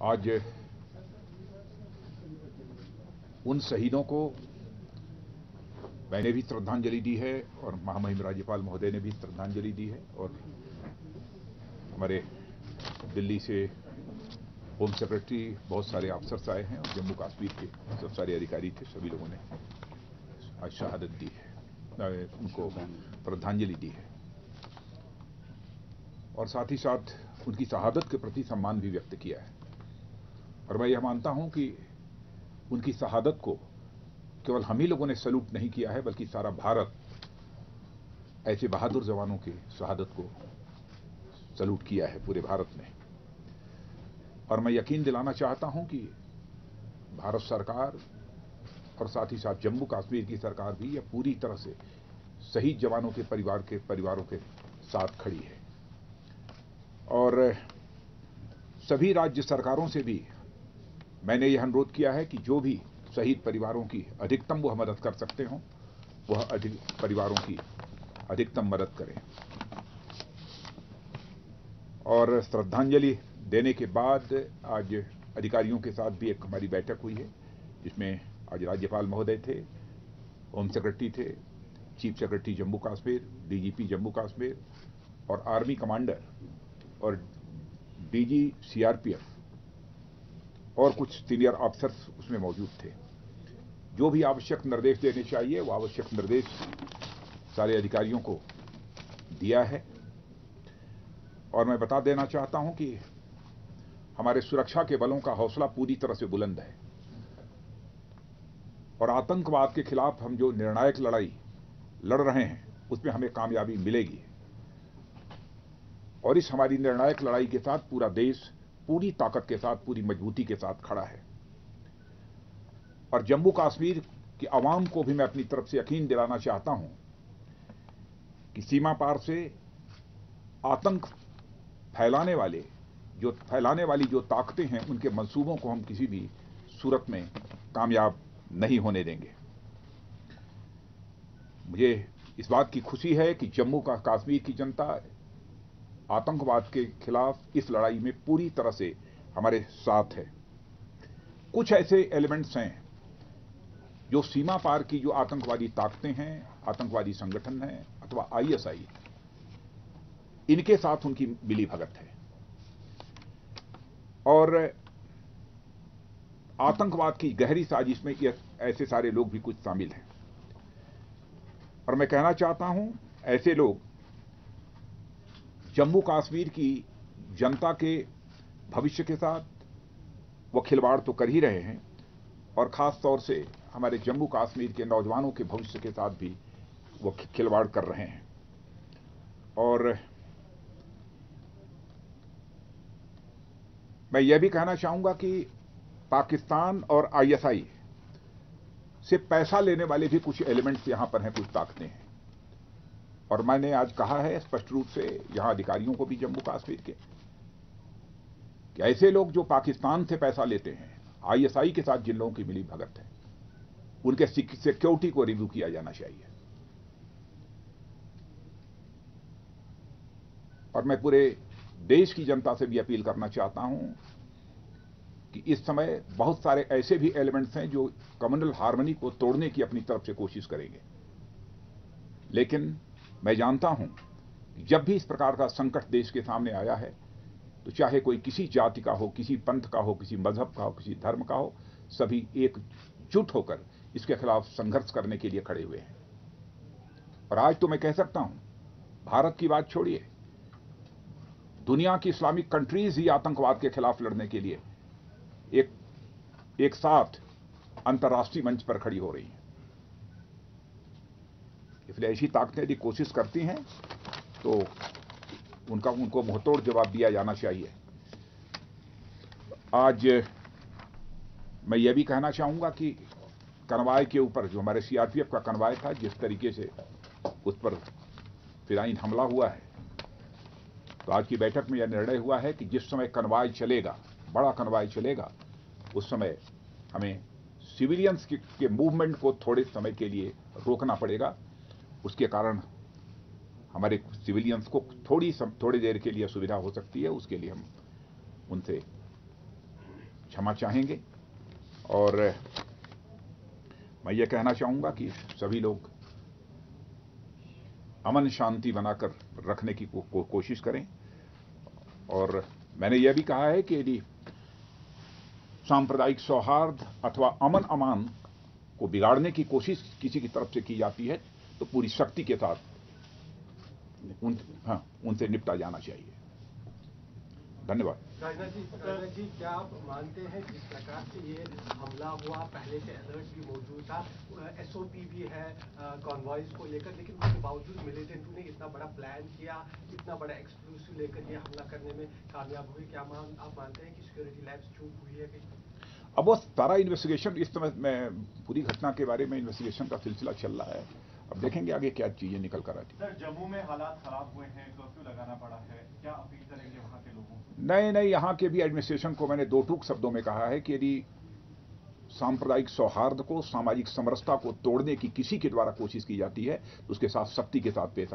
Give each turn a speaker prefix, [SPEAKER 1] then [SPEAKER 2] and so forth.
[SPEAKER 1] आज उन शहीदों को मैंने भी श्रद्धांजलि दी है और महामहिम राज्यपाल महोदय ने भी श्रद्धांजलि दी है, और हमारे दिल्ली से होम सेक्रेटरी, बहुत सारे अफसर्स आए हैं और जम्मू कश्मीर के सब सारे अधिकारी थे। सभी लोगों ने आज शहादत दी है, उनको श्रद्धांजलि दी है और साथ ही साथ उनकी शहादत के प्रति सम्मान भी व्यक्त किया है। और मैं यह मानता हूं कि उनकी शहादत को केवल हम ही लोगों ने सैल्यूट नहीं किया है, बल्कि सारा भारत ऐसे बहादुर जवानों की शहादत को सैल्यूट किया है, पूरे भारत ने। और मैं यकीन दिलाना चाहता हूं कि भारत सरकार और साथ ही साथ जम्मू कश्मीर की सरकार भी यह पूरी तरह से शहीद जवानों के परिवारों के साथ खड़ी है। और सभी राज्य सरकारों से भी मैंने यह अनुरोध किया है कि जो भी शहीद परिवारों की अधिकतम वह मदद कर सकते हों, वह परिवारों की अधिकतम मदद करें। और श्रद्धांजलि देने के बाद आज अधिकारियों के साथ भी एक हमारी बैठक हुई है, जिसमें आज राज्यपाल महोदय थे, होम सेक्रेटरी थे, chief secretary Jammu Kashmir, DGP Jammu Kashmir और आर्मी कमांडर और डीजी सीआरपीएफ और कुछ सीनियर अफसर्स उसमें मौजूद थे। जो भी आवश्यक निर्देश देने चाहिए वो आवश्यक निर्देश सारे अधिकारियों को दिया है। और मैं बता देना चाहता हूं कि हमारे सुरक्षा के बलों का हौसला पूरी तरह से बुलंद है और आतंकवाद के खिलाफ हम जो निर्णायक लड़ाई लड़ रहे हैं उसमें हमें कामयाबी मिलेगी। और इस हमारी निर्णायक लड़ाई के साथ पूरा देश पूरी ताकत के साथ, पूरी मजबूती के साथ खड़ा है। और जम्मू कश्मीर की आवाम को भी मैं अपनी तरफ से यकीन दिलाना चाहता हूं कि सीमा पार से आतंक फैलाने वाली जो ताकतें हैं, उनके मंसूबों को हम किसी भी सूरत में कामयाब नहीं होने देंगे। मुझे इस बात की खुशी है कि जम्मू कश्मीर की जनता आतंकवाद के खिलाफ इस लड़ाई में पूरी तरह से हमारे साथ है। कुछ ऐसे एलिमेंट्स हैं जो सीमा पार की जो आतंकवादी ताकतें हैं, आतंकवादी संगठन हैं अथवा आईएसआई, इनके साथ उनकी मिलीभगत है और आतंकवाद की गहरी साजिश में ऐसे सारे लोग भी कुछ शामिल हैं। और मैं कहना चाहता हूं, ऐसे लोग जम्मू कश्मीर की जनता के भविष्य के साथ वो खिलवाड़ तो कर ही रहे हैं और खास तौर से हमारे जम्मू कश्मीर के नौजवानों के भविष्य के साथ भी वो खिलवाड़ कर रहे हैं। और मैं यह भी कहना चाहूंगा कि पाकिस्तान और आईएसआई से पैसा लेने वाले भी कुछ एलिमेंट्स यहां पर हैं, कुछ ताकतें हैं। और मैंने आज कहा है स्पष्ट रूप से यहां अधिकारियों को भी जम्मू कश्मीर के कि ऐसे लोग जो पाकिस्तान से पैसा लेते हैं, आईएसआई के साथ जिन लोगों की मिली भगत है, उनके सिक्योरिटी को रिव्यू किया जाना चाहिए। और मैं पूरे देश की जनता से भी अपील करना चाहता हूं कि इस समय बहुत सारे ऐसे भी एलिमेंट्स हैं जो कम्युनल हार्मनी को तोड़ने की अपनी तरफ से कोशिश करेंगे। लेकिन मैं जानता हूं कि जब भी इस प्रकार का संकट देश के सामने आया है, तो चाहे कोई किसी जाति का हो, किसी पंथ का हो, किसी मजहब का हो, किसी धर्म का हो, सभी एकजुट होकर इसके खिलाफ संघर्ष करने के लिए खड़े हुए हैं। और आज तो मैं कह सकता हूं, भारत की बात छोड़िए, दुनिया की इस्लामिक कंट्रीज ही आतंकवाद के खिलाफ लड़ने के लिए एक साथ अंतर्राष्ट्रीय मंच पर खड़ी हो रही हैं। इसलिए ऐसी ताकतें यदि कोशिश करती हैं तो उनको मुंहतोड़ जवाब दिया जाना चाहिए। आज मैं यह भी कहना चाहूंगा कि कनवाय के ऊपर जो हमारे सीआरपीएफ का कनवाय था, जिस तरीके से उस पर फिराइन हमला हुआ है, तो आज की बैठक में यह निर्णय हुआ है कि जिस समय कनवाय चलेगा, बड़ा कनवाय चलेगा, उस समय हमें सिविलियंस के मूवमेंट को थोड़े समय के लिए रोकना पड़ेगा। उसके कारण हमारे सिविलियंस को थोड़ी देर के लिए सुविधा हो सकती है। उसके लिए हम उनसे क्षमा चाहेंगे और मैं ये कहना चाहूंगा कि सभी लोग अमन शांति बनाकर रखने की कोशिश करें। और मैंने यह भी कहा है कि यदि सांप्रदायिक सौहार्द अथवा अमन अमान को बिगाड़ने की कोशिश किसी की तरफ से की जाती है तो पूरी शक्ति के साथ उनसे निपटा जाना चाहिए। धन्यवाद।
[SPEAKER 2] राजनाथ जी, क्या आप मानते हैं जिस प्रकार से ये हमला हुआ, पहले से अलर्ट भी मौजूद था, एसओपी भी है कॉन्वॉयज को लेकर, लेकिन उसके बावजूद मिलिटेंट ने इतना बड़ा प्लान किया, इतना बड़ा एक्सप्लोसिव लेकर ये हमला करने में कामयाब हुई? क्या आप मानते हैं कि सिक्योरिटी लैब्स चूक हुई है कहीं?
[SPEAKER 1] अब वो सारा इन्वेस्टिगेशन इस समय में पूरी घटना के बारे में इन्वेस्टिगेशन का सिलसिला चल रहा है। अब देखेंगे आगे क्या चीजें निकल कर आती।
[SPEAKER 3] सर, जम्मू में हालात खराब हुए हैं, कर्फ्यू लगाना पड़ा है, क्या अपील करेंगे वहां के लोगों को?
[SPEAKER 1] नहीं, यहाँ के भी एडमिनिस्ट्रेशन को मैंने दो टूक शब्दों में कहा है कि यदि सांप्रदायिक सौहार्द को, सामाजिक समरसता को तोड़ने की किसी के द्वारा कोशिश की जाती है तो उसके साथ सख्ती के साथ पेश